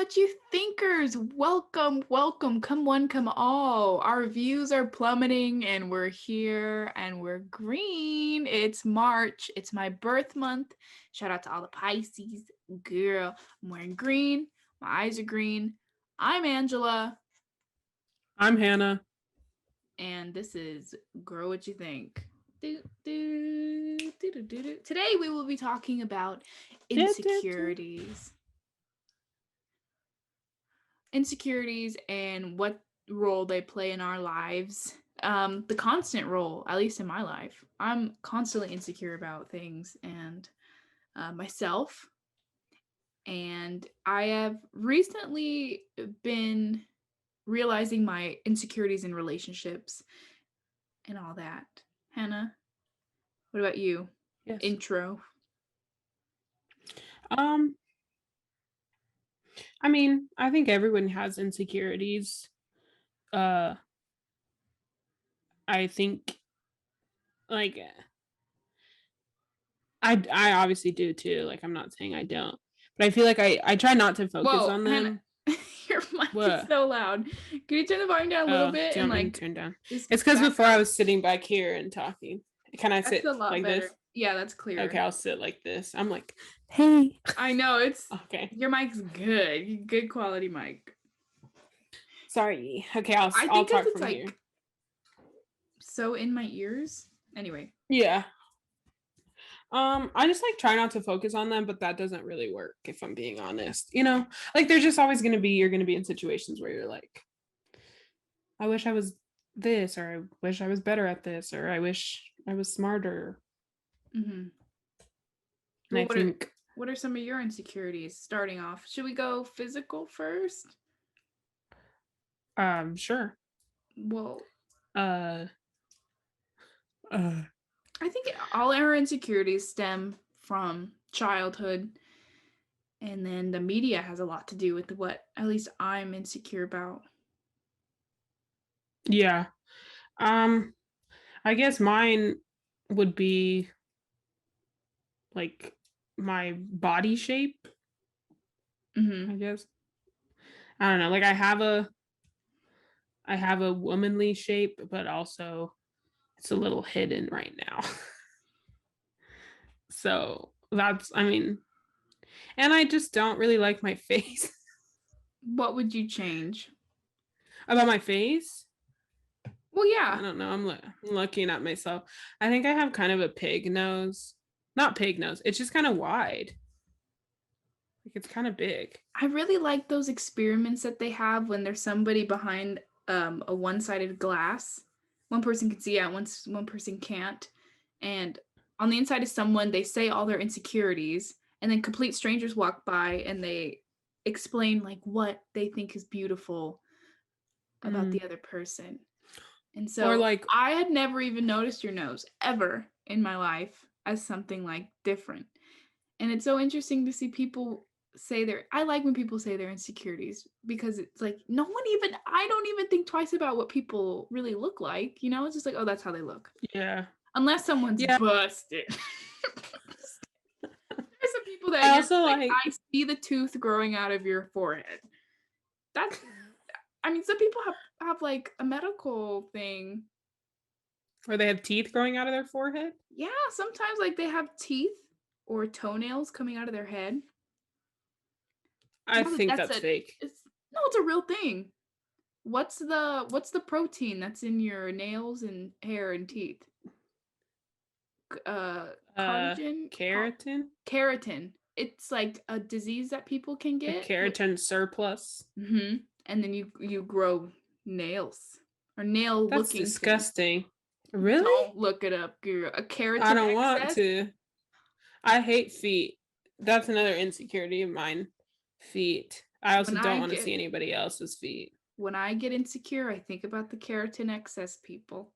what you thinkers. Welcome. Come one, come all. Our views are plummeting and we're here and we're green. It's March. It's my birth month. Shout out to all the Pisces. Girl, I'm wearing green. My eyes are green. I'm Angela. I'm Hannah. And this is Grow What You Think. Today we will be talking about insecurities. Insecurities and what role they play in our lives. The constant role, at least in my life. I'm constantly insecure about things and myself. And I have recently been realizing my insecurities in relationships and all that. Hannah, what about you? Yes. Intro. I mean, I think everyone has insecurities. I think like I obviously do too. Like I'm not saying I don't. But I feel like I try not to focus Whoa, on them. Hannah, your mic What? is so loud. Can you turn the volume down a little bit Do you and want me like to turn down? just It's because back before I up? was sitting back here and talking. Can I That's sit a lot like better. this? Yeah, that's clear. Okay, I'll sit like this. I'm like, hey. I know it's Okay. your mic's good. Good quality mic. Sorry. Okay, I I'll think talk it's from like here. so in my ears. Anyway. Yeah. I just like try not to focus on them, but that doesn't really work if I'm being honest. Like there's just always you're gonna be in situations where you're like, I wish I was this, or I wish I was better at this, or I wish I was smarter. Mm-hmm. And Well, I think what are some of your insecurities? Starting off, should we go physical first? sure. Well, Uh I think all our insecurities stem from childhood, and then the media has a lot to do with what at least I'm insecure about. yeah. Um I guess mine would be like my body shape, Mm-hmm. I guess. I don't know. Like I have a womanly shape, but also it's a little hidden right now. So that's, I mean, and I just don't really like my face. What would you change? About my face? Well, I yeah. don't know. I'm looking at myself. I think I have kind of a pig nose. Not pig nose. It's just kind of wide. Like it's kind of big. I really like those experiments that they have when there's somebody behind a one-sided glass. One person can see out, one person can't. And on the inside of someone, they say all their insecurities, and then complete strangers walk by and they explain like what they think is beautiful about the other person. And Or so like, I had never even noticed your nose ever in my life as something like different. And it's so interesting to see people say I like when people say their insecurities because it's like I don't even think twice about what people really look like. It's just like, oh, that's how they look. yeah. Unless someone's Yeah. busted. There's some people that I you're also like, like, I see the tooth growing out of your forehead. I mean, some people have like a medical thing. where they have teeth growing out of their forehead. Yeah, sometimes like they have teeth or toenails coming out of their head. I think that's fake. It's a real thing. What's the protein that's in your nails and hair and teeth? Cartigen? Keratin? Keratin. It's like a disease that people can A get. keratin surplus. Mm-hmm. And then you grow nails or nail That's looking disgusting. things. Really? Don't look it up, girl. A keratin I don't excess? want to. I hate feet. That's another insecurity of mine. Feet. I also don't want to see anybody else's feet. When I get insecure, I think about the keratin excess people.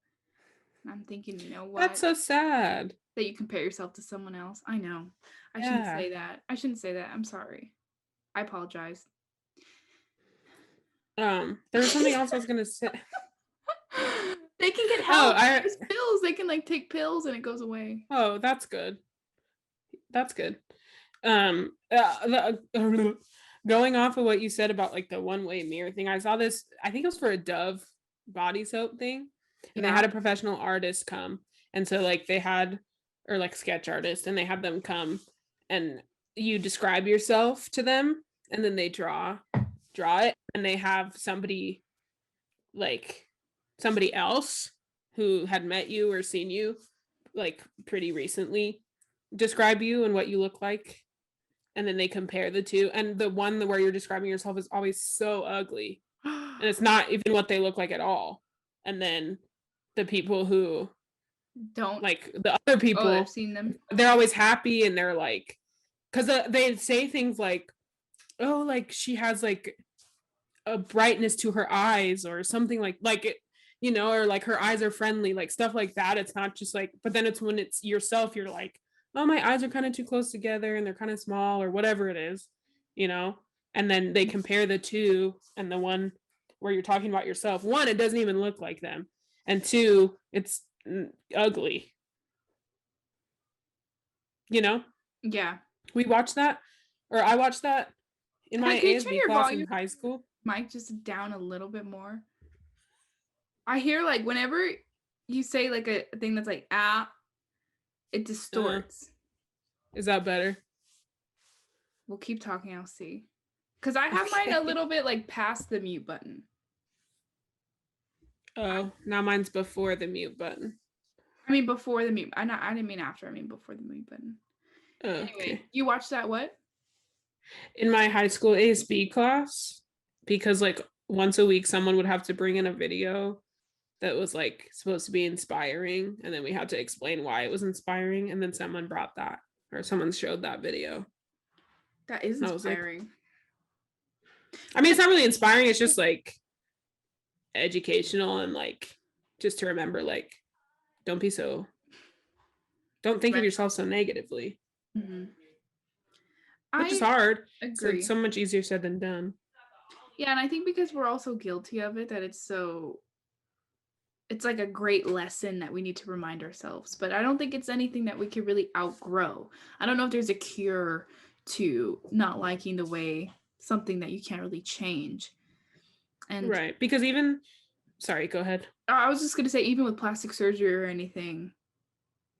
I'm thinking, you know what? That's so sad. That you compare yourself to someone else. I know. I shouldn't say that. I'm sorry. I apologize. There was something else I was gonna say. They can get help. There's pills. They can like take pills and it goes away. Oh, that's good. That's good. Going off of what you said about like the one-way mirror thing, I saw this, I think it was for a Dove body soap thing, and they Yeah. had a professional artist come. And so like they had, or like sketch artist, and they had them come and you describe yourself to them, and then they draw it, and they have somebody like somebody else who had met you or seen you like pretty recently describe you and what you look like, and then they compare the two, and the one where you're describing yourself is always so ugly and it's not even what they look like at all, and then the people who Don't. like the other Oh, I've people, seen them. they're always happy and they're like, because they say things like, oh, like she has like a brightness to her eyes or something like it, you know, or like her eyes are friendly, like stuff like that. It's not just like, but then it's when it's yourself, you're like, oh, my eyes are kind of too close together and they're kind of small or whatever it is, you know. And then they compare the two, and the one where you're talking about yourself, one, it doesn't even look like them, and two, it's ugly, you know. Yeah. We watched that, or I watched that in my Can you turn ASB your class volume in high school. mic just down a little bit more? I hear like whenever you say like a thing that's like it distorts. Is that better? We'll keep talking, I'll see. Because I have mine a little bit like past the mute button. Oh, now mine's before the mute button. I mean before the mute. I didn't mean after. I mean before the mute button. Oh, Anyway, okay. you watched that what? In my high school ASB class, because like once a week someone would have to bring in a video that was like supposed to be inspiring, and then we had to explain why it was inspiring, and then someone brought that, or someone showed that video. That is And I was like, inspiring. I mean, it's not really inspiring, it's just like educational and like just to remember, like, don't think of yourself so negatively. Mm-hmm. Which is hard. Agree. So it's so much easier said than done. Yeah, and I think because we're also guilty of it, that it's like a great lesson that we need to remind ourselves. But I don't think it's anything that we can really outgrow. I don't know if there's a cure to not liking the way something that you can't really change. And right, because even, sorry, go ahead. I was just gonna say, even with plastic surgery or anything,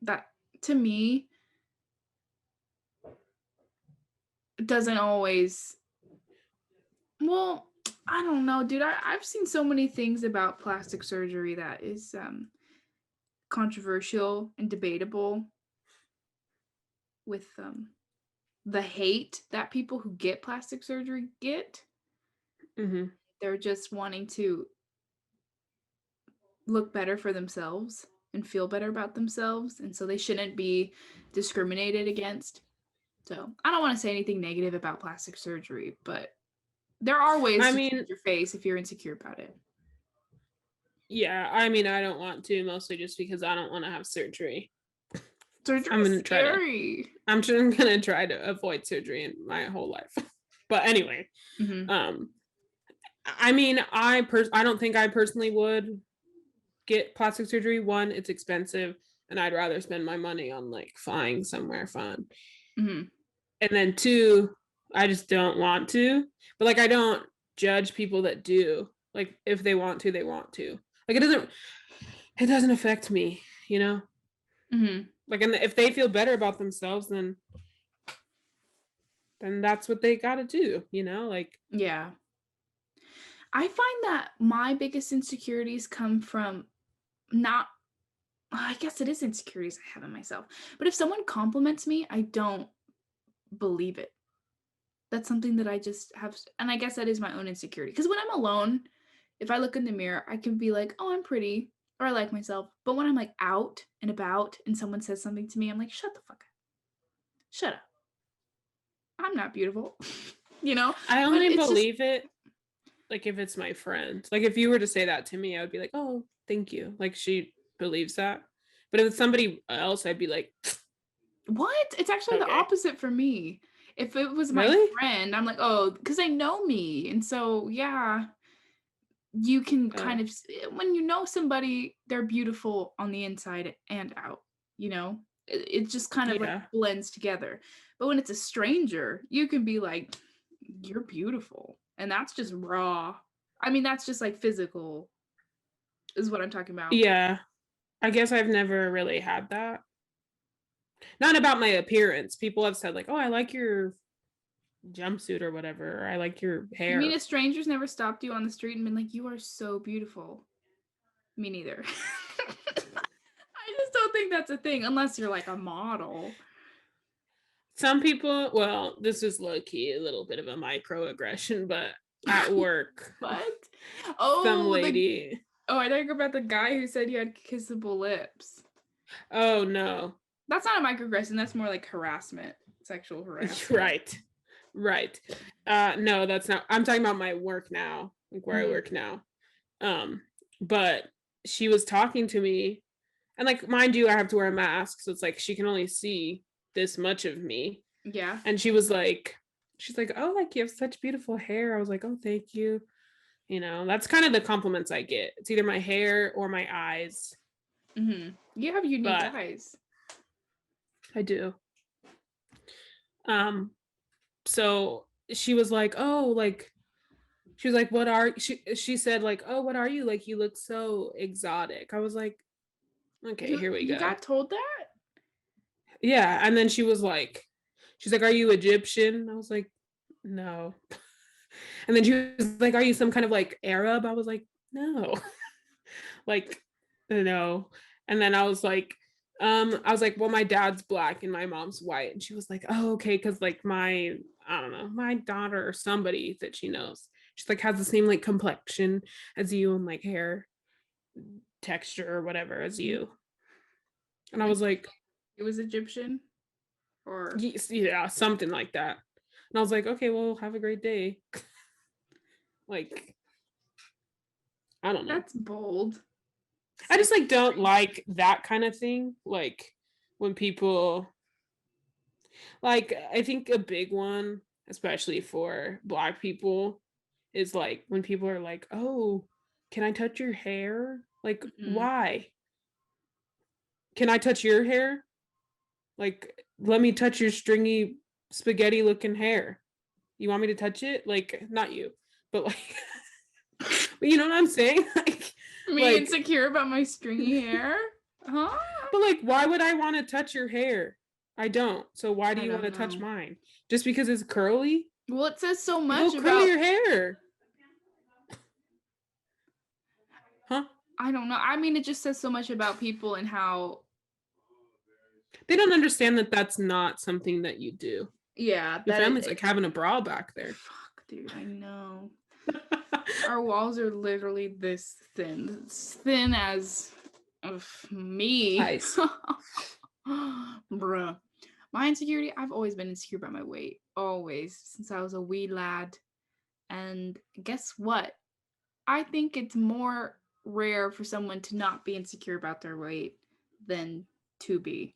that to me doesn't always, well, I don't know, dude. I've seen so many things about plastic surgery that is controversial and debatable, with the hate that people who get plastic surgery get. Mm-hmm. They're just wanting to look better for themselves and feel better about themselves, and so they shouldn't be discriminated against. So I don't want to say anything negative about plastic surgery, but there are ways to change your face if you're insecure about it. Yeah, I mean, I don't want to, mostly just because I don't want to have surgery. I'm gonna scary. I'm gonna try to avoid surgery in my whole life. But anyway, I mean, I don't think I personally would get plastic surgery. One, it's expensive, and I'd rather spend my money on like flying somewhere fun. Mm-hmm. And then two, I just don't want to. But like, I don't judge people that do. Like, if they want to, they want to. Like, it doesn't affect me, you know. Mm-hmm. Like, and if they feel better about themselves, then that's what they got to do, you know. Like, yeah. I find that my biggest insecurities come from not, I guess it is insecurities I have in myself. But if someone compliments me, I don't believe it. That's something that I just have, and I guess that is my own insecurity. Because when I'm alone, if I look in the mirror, I can be like, oh, I'm pretty, or I like myself. But when I'm like out and about and someone says something to me, I'm like, shut the fuck up. Shut up. I'm not beautiful. You know? I only believe it like if it's my friend. Like, if you were to say that to me, I would be like, oh, thank you. Like, she believes that. But if it's somebody else, I'd be like, what? It's actually the opposite for me. If it was my friend, I'm like, oh, because they know me. And so, yeah, you can kind of, when you know somebody, they're beautiful on the inside and out, you know? It just kind of like blends together. But when it's a stranger, you can be like, you're beautiful. And that's just raw. I mean, that's just like physical is what I'm talking about. Yeah. I guess I've never really had that. Not about my appearance. People have said like, "Oh, I like your jumpsuit or whatever. Or I like your You mean hair." a stranger's never stopped you on the street and been like, you are so beautiful? Me neither. I just don't think that's a thing unless you're like a model. Some people, well, this is low key a little bit of a microaggression, but at work, What? some Oh, lady. I think about the guy who said you had kissable lips. Oh no. That's not a microaggression. That's more like harassment, sexual harassment. Right. Right. No, that's not. I'm talking about my work now, like where I work now. But she was talking to me, and like mind you, I have to wear a mask, so it's like she can only see this much of me. Yeah. And she's like, "Oh, like you have such beautiful hair." I was like, "Oh, thank you." You know, that's kind of the compliments I get. It's either my hair or my eyes. You have unique But eyes. I do. So she was like, "Oh, like," she was like, "What are," she said like, "Oh, what are you? Like you look so exotic." I was like, "Okay, here we You go." got told that? Yeah, and then she's like, "Are you Egyptian?" I was like, "No." And then she was like, "Are you some kind of like Arab?" I was like, "No." Like, no. And then I was like, well, my dad's black and my mom's white. And she was like, oh, okay, because like I don't know, my daughter or somebody that she knows, she's like has the same like complexion as you and like hair texture or whatever as you. And I was like, It was Egyptian? Or yeah, something like that. And I was like, okay, well, have a great day. Like, I don't know. that's bold. I just like don't like that kind of thing. Like when people like I think a big one, especially for black people, is like when people are like, "Oh, can I touch your hair?" Like, why? Can I touch your hair? Like, let me touch your stringy spaghetti looking hair. You want me to touch it? Like, not you, but like but you know what I'm saying? Me like insecure about my stringy hair? Huh? but like why would I want to touch your hair? I don't. So why do I you want don't to touch know. mine? Just because it's curly? Well, it says so much Go curl about. your hair. Huh? I don't know. I mean, it just says so much about people and how. They don't understand that that's not something that you do. Yeah, Your family's like having a bra back there. Fuck, dude, I know. Our walls are literally this thin. It's thin as of me. Ice. Bruh. My insecurity, I've always been insecure about my weight. Always. Since I was a wee lad. And guess what? I think it's more rare for someone to not be insecure about their weight than to be.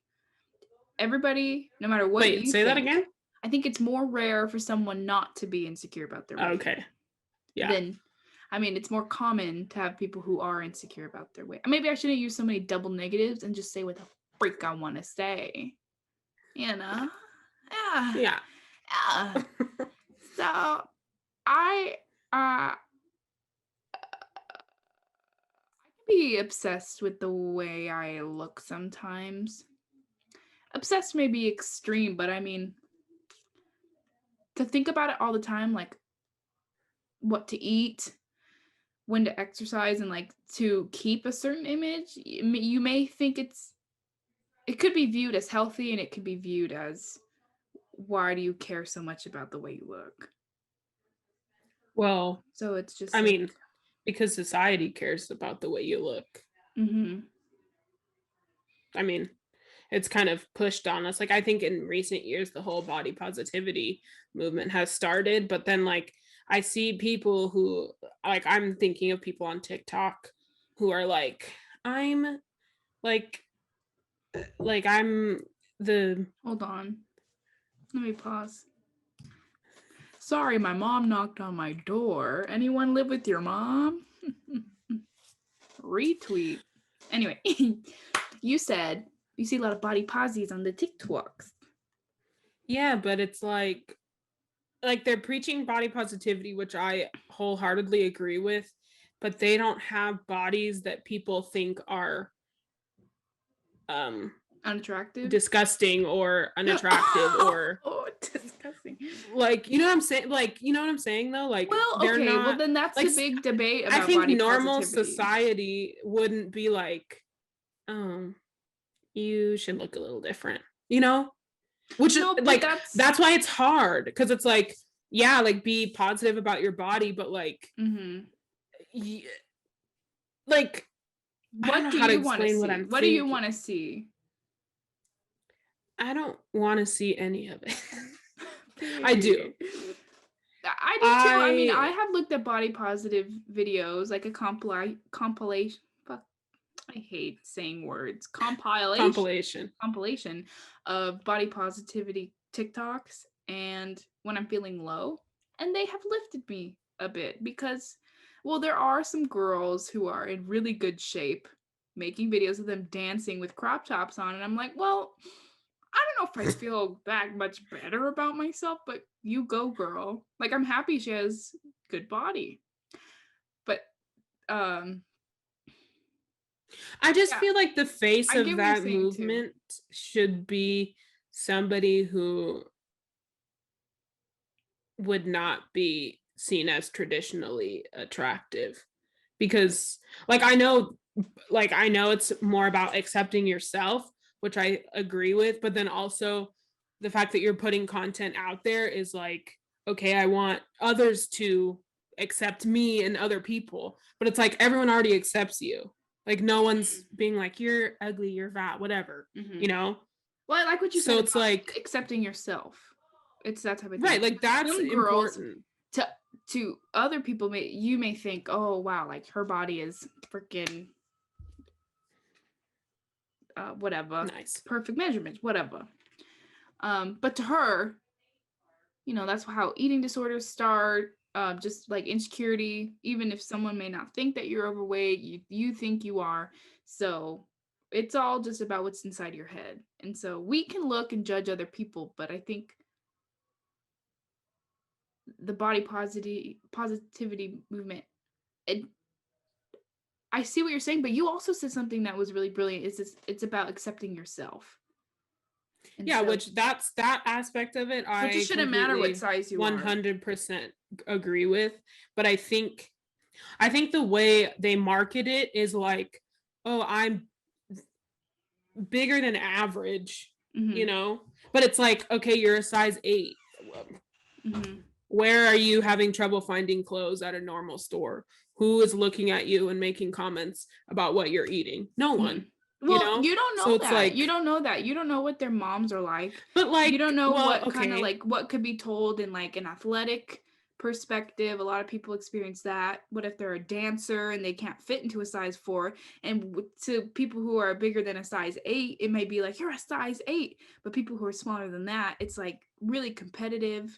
Everybody, no matter what Wait, you say that think, again? I think it's more rare for someone not to be insecure about their weight. Okay. Yeah. Than, I mean, it's more common to have people who are insecure about their weight. Maybe I shouldn't use so many double negatives and just say what the freak I want to say. You know? Yeah. Yeah. Yeah. So I can be obsessed with the way I look sometimes. Obsessed may be extreme, but I mean, to think about it all the time, like what to eat, when to exercise, and like to keep a certain image, you may think it could be viewed as healthy and it could be viewed as, why do you care so much about the way you look? Well, So it's just I like, mean, because society cares about the way you look. I mean, it's kind of pushed on us. Like I think in recent years the whole body positivity movement has started, but then like I see people who like I'm thinking of people on TikTok who are like I'm like I'm the hold on, let me pause. Sorry, my mom knocked on my door. Anyone live with your mom? Retweet. Anyway, you said you see a lot of body posies on the TikToks. yeah, but it's like like they're preaching body positivity, which I wholeheartedly agree with, but they don't have bodies that people think are Unattractive. disgusting or unattractive or Oh, disgusting. like, you know what I'm saying? Like, you know what I'm saying though? Like Well, they're okay. Well, not then that's like the big debate I about think body normal positivity. society wouldn't be like, you should look a little different, you know? Which is No, but like that's why it's hard because it's like, yeah, like be positive about your body, but like like I don't what know do how to you want to explain what see? I'm What do you thinking. want to see? I don't want to see any of it. I do. I do too. I mean, I I have looked at body positive videos, like a compilation. Fuck, I hate saying words. compilation. Compilation of body positivity TikToks, and when I'm feeling low, and they have lifted me a bit because, well, there are some girls who are in really good shape making videos of them dancing with crop tops on, and I'm like, well, I don't know if I feel that much better about myself, but you go, girl. Like, I'm happy she has good body. But I just yeah, feel like the face I of get what you're that saying too. movement should be somebody who would not be seen as traditionally attractive because I know it's more about accepting yourself, which I agree with, but then also the fact that you're putting content out there is like, okay, I want others to accept me and other people, but it's like everyone already accepts you. Like no one's being like, you're ugly, you're fat, whatever, you know? Well, I like what you said So it's about like, accepting yourself. It's that type of thing. right, like that's Some girls, important. to other people, may think, oh wow, like her body is freaking whatever, Nice. perfect measurements, whatever. But to her, that's how eating disorders start. Just like insecurity, even if someone may not think that you're overweight, you think you are. So it's all just about what's inside your head. And so we can look and judge other people, but I think the body positivity movement, it, I see what you're saying, but you also said something that was really brilliant. It's about accepting yourself. And Yeah, so, which that's that aspect of it which it I shouldn't matter what completely size you are. 100% agree with, but I think the way they market it is like, oh, I'm bigger than average, you Mm-hmm. know? But it's like, okay, you're a size 8. Mm-hmm. Where are you having trouble finding clothes at a normal store? Who is looking at you and making comments about what you're eating? No one, Mm-hmm. you Well, know? you don't So know it's that. You like, don't know that. You don't know what their moms are like. but You don't like, know well, what kind of okay. like what could be told in like an athletic perspective. A lot of people experience that. What if they're a dancer and they can't fit into a size 4? And to people who are bigger than a size 8, it may be like you're a size 8. But people who are smaller than that, it's like really competitive.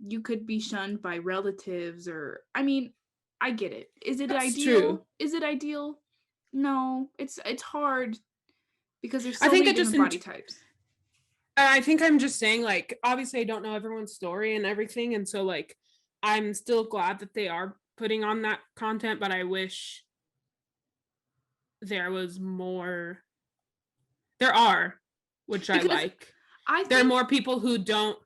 You could be shunned by relatives, or I mean, I get it. Is it That's true. ideal? Is it ideal? No, it's hard because there's I so think many it just different body types. I think I'm just saying, like, obviously, I don't know everyone's story and everything. And so, like, I'm still glad that they are putting on that content, but I wish there was more. There are, which I Because like. I There are think more people who don't,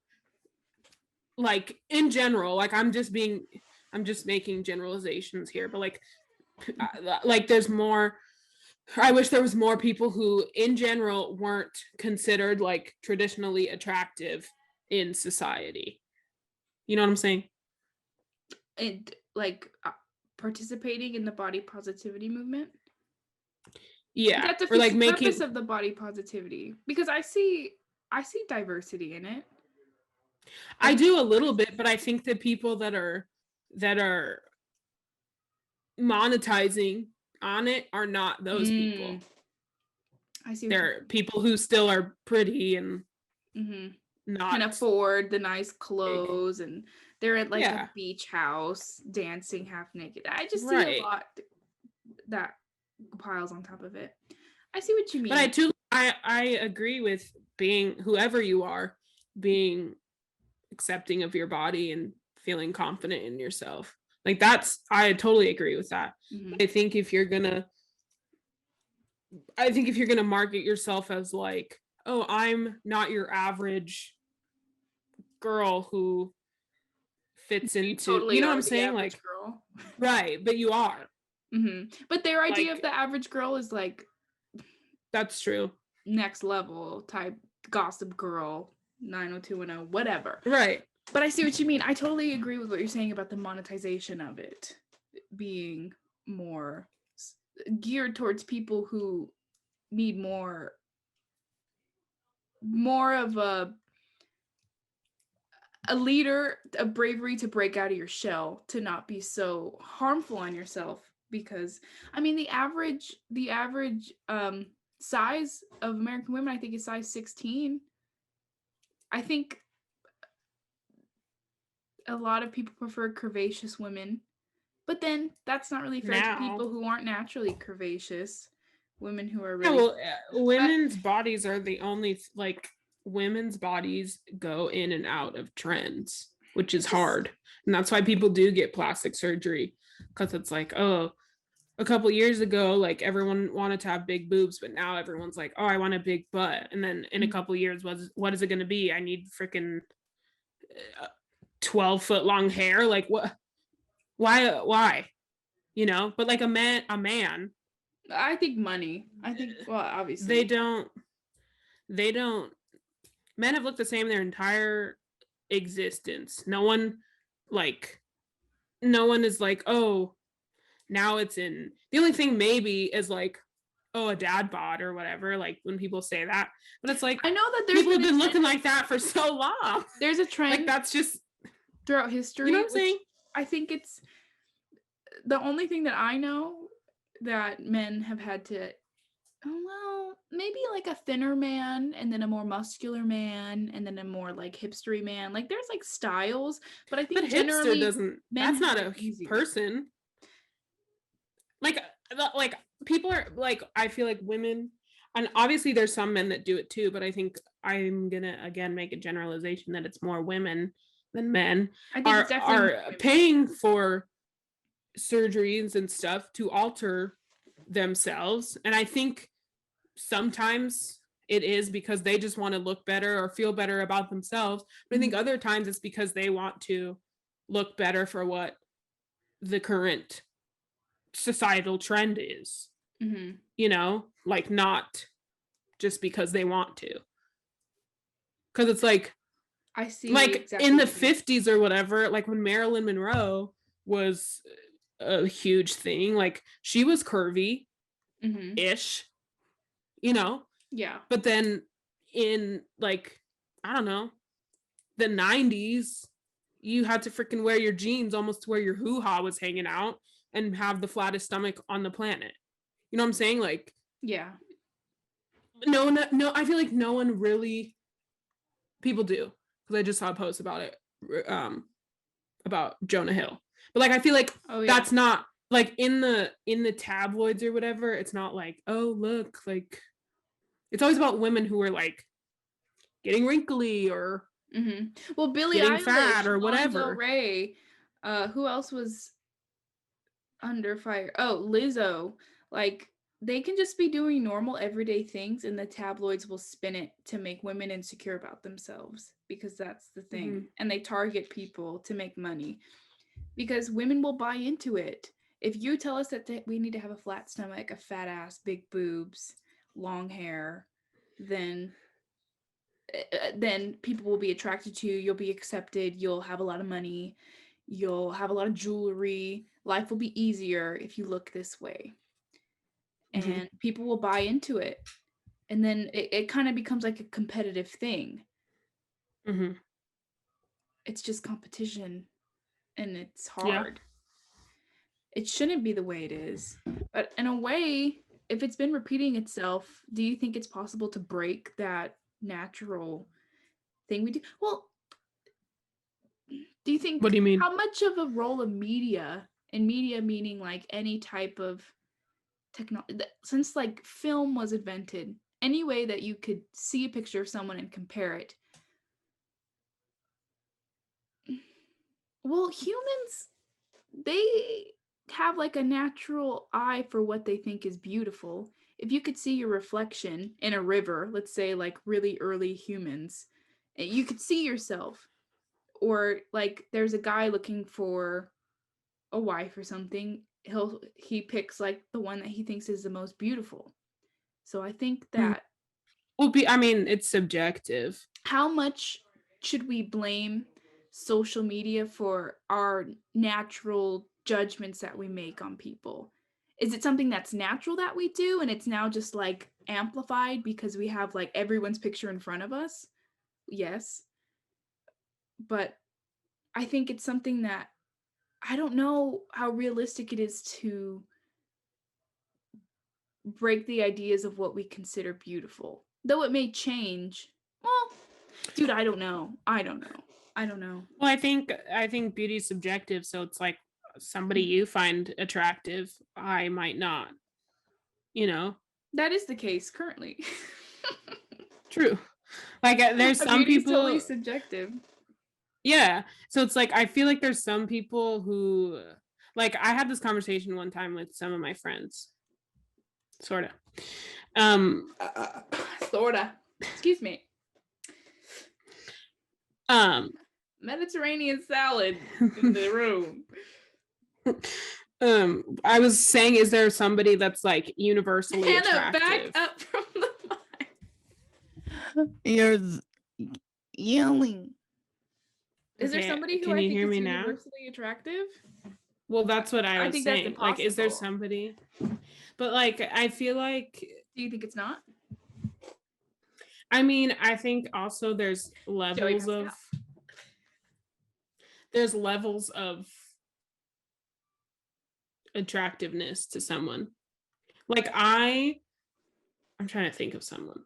like, in general, like, I'm just making generalizations here, but like, there's more. I wish there was more people who, in general, weren't considered like traditionally attractive in society. You know what I'm saying? it like participating in the body positivity movement. Yeah. That Or defeats like the purpose making of the body positivity because I see diversity in it. I I think do a it's little nice. bit, but I think the people that are monetizing on it are not those Mm, people. I see what you They're people who still are pretty and mean. Mm-hmm. Can not afford the nice big. clothes, and they're at like a Yeah. beach house dancing half naked. I just see a Right. lot that piles on top of it. I see what you But mean. I agree with being whoever you are, being accepting of your body and feeling confident in yourself. Like that's, I totally agree with that. Mm-hmm. I think if you're gonna market yourself as like, oh, I'm not your average girl who fits You into, you totally know what are I'm the saying? average Like, girl. right, but you are. Mm-hmm. But their idea of Like, the average girl is like that's true. next level type gossip girl, 90210, whatever. Right. But I see what you mean. I totally agree with what you're saying about the monetization of it being more geared towards people who need more of a leader, a bravery to break out of your shell, to not be so harmful on yourself. Because I mean, the average size of American women, I think, is size 16. I think a lot of people prefer curvaceous women, but then that's not really fair to Now. people who aren't naturally curvaceous, women who are Yeah, really well, women's bodies are the only, like, women's bodies go in and out of trends, which is hard. And that's why people do get plastic surgery, because it's like, oh, a couple years ago, like, everyone wanted to have big boobs, but now everyone's like, oh, I want a big butt. And then in a couple years, what is it going to be? I need freaking 12-foot long hair. Like, what? Why? You know? But like a man, I think money. I think, well, obviously they don't men have looked the same their entire existence. No one is like, oh, now it's in. The only thing maybe is like, oh, a dad bod or whatever, like when people say that. But it's like, I know that there's people have been looking like that for so long. There's a trend, like, that's just throughout history. You know what I'm saying? I think it's the only thing that I know that men have had to, well, maybe like a thinner man and then a more muscular man and then a more like hipstery man. Like there's like styles, but I think But generally hipster doesn't. That's not a person. Like people are like, I feel like women, and obviously there's some men that do it too, but I think I'm gonna again make a generalization that it's more women than men are paying for surgeries and stuff to alter themselves. And I think sometimes it is because they just want to look better or feel better about themselves. But I think other times it's because they want to look better for what the current societal trend is. You know, like, not just because they want to. Because it's like, I see, like exactly in the 50s or whatever, like when Marilyn Monroe was a huge thing, like she was curvy ish, you know? Yeah. But then in, like, I don't know, the 90s, you had to freaking wear your jeans almost to where your hoo-ha was hanging out and have the flattest stomach on the planet. You know what I'm saying? Like, yeah. No, I feel like no one really, people do, because I just saw a post about it, about Jonah Hill. But like, I feel like that's not like in the tabloids or whatever. It's not like, oh, look, like, it's always about women who are like getting wrinkly or well, Billie getting Eilish, fat or Lana whatever. Del Rey, who else was under fire? Oh, Lizzo. Like, they can just be doing normal everyday things and the tabloids will spin it to make women insecure about themselves, because that's the thing. And they target people to make money because women will buy into it. If you tell us that we need to have a flat stomach, a fat ass, big boobs, long hair, then people will be attracted to you. You'll be accepted. You'll have a lot of money. You'll have a lot of jewelry. Life will be easier if you look this way. And people will buy into it. And then it kind of becomes like a competitive thing. It's just competition. And it's hard. Yeah. It shouldn't be the way it is. But in a way, if it's been repeating itself, do you think it's possible to break that natural thing we do? Well, do you think, what do you mean? How much of a role of media, and media meaning like any type of technology, since like film was invented, any way that you could see a picture of someone and compare it, Well, humans, they have like a natural eye for what they think is beautiful. If you could see your reflection in a river, let's say like really early humans, you could see yourself. Or like there's a guy looking for a wife or something, he picks like the one that he thinks is the most beautiful. So I think Hmm. that Well, I mean, it's subjective. how much should we blame social media for our natural judgments that we make on people? Is it something that's natural that we do and it's now just like amplified because we have like everyone's picture in front of us? Yes. But I think it's something that I don't know how realistic it is to break the ideas of what we consider beautiful. Though it may change. Well, dude, I don't know. I don't know. I don't know. Well, I think beauty's subjective, so it's like somebody you find attractive, I might not, you know. That is the case currently. True. Like there's some Beauty is totally people, subjective. yeah. So it's like I feel like there's some people who, like, I had this conversation one time with some of my friends, sort of. Um, Sorta. Excuse me. um, Mediterranean salad in the room. I was saying, is there somebody that's like universally Hannah, attractive? back up from the mic. You're yelling. Is there Okay, somebody who can I you think hear is me now? universally attractive? Well, that's what I I was think that's saying. Like, is there impossible. somebody? But like, I feel like, Do you think it's not? I mean, I think also Joey Pascal. there's levels of attractiveness to someone. Like I'm trying to think of someone.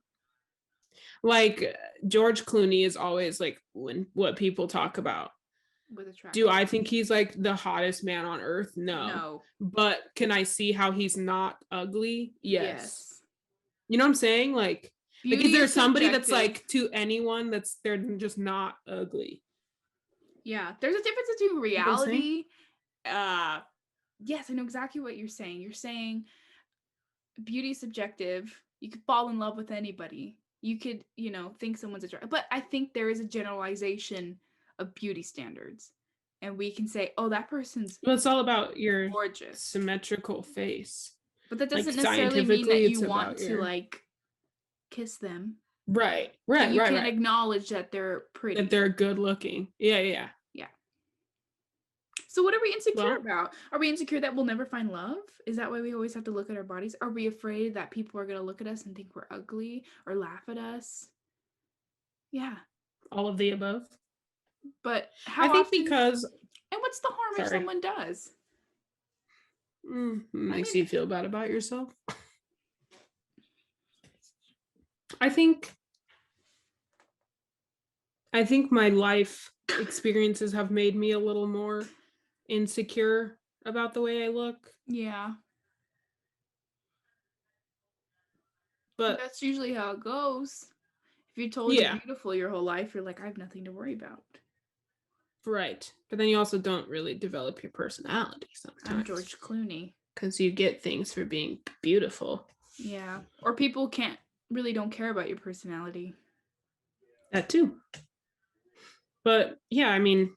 Like George Clooney is always like when what people talk about. With attractive. Do I think he's like the hottest man on earth? No. No. But can I see how he's not ugly? Yes. Yes. You know what I'm saying? Like Beauty is there is somebody that's subjective. like to anyone that's they're just not ugly? Yeah, there's a difference between reality. Yes, I know exactly what you're saying. You're saying beauty is subjective. You could fall in love with anybody. You could, think someone's attractive. But I think there is a generalization of beauty standards. And we can say, oh, that person's Well, it's all about your gorgeous. symmetrical face. But that doesn't Like necessarily mean that scientifically, you it's want about to your like kiss them. right, But right, you right, can right. acknowledge that they're pretty. That they're good looking. Yeah, yeah. Yeah. So what are we insecure Well, about? Are we insecure that we'll never find love? Is that why we always have to look at our bodies? Are we afraid that people are going to look at us and think we're ugly or laugh at us? Yeah. all of the above. But how I think often? because And what's the harm if sorry. someone does? Makes you feel bad about yourself. I think my life experiences have made me a little more insecure about the way I look. Yeah. But That's usually how it goes. If you're told you're yeah, beautiful your whole life, you're like, I have nothing to worry about. right. But then you also don't really develop your personality sometimes. I'm George Clooney. Because you get things for being beautiful. Yeah. Or people don't care about your personality. That too. But yeah, I mean,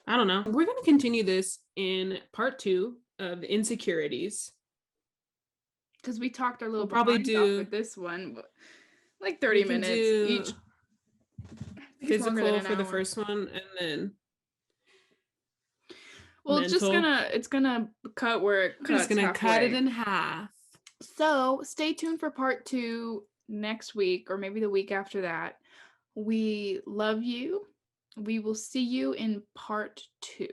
I don't know. We're going to continue this in part 2 of Insecurities. Because we talked our little We'll probably off with this one, but like 30 minutes each. Physical for the first one, and then well, mental. it's gonna cut where it cuts. We're just gonna halfway. cut it in half. So stay tuned for part 2 next week, or maybe the week after that. We love you. We will see you in part 2.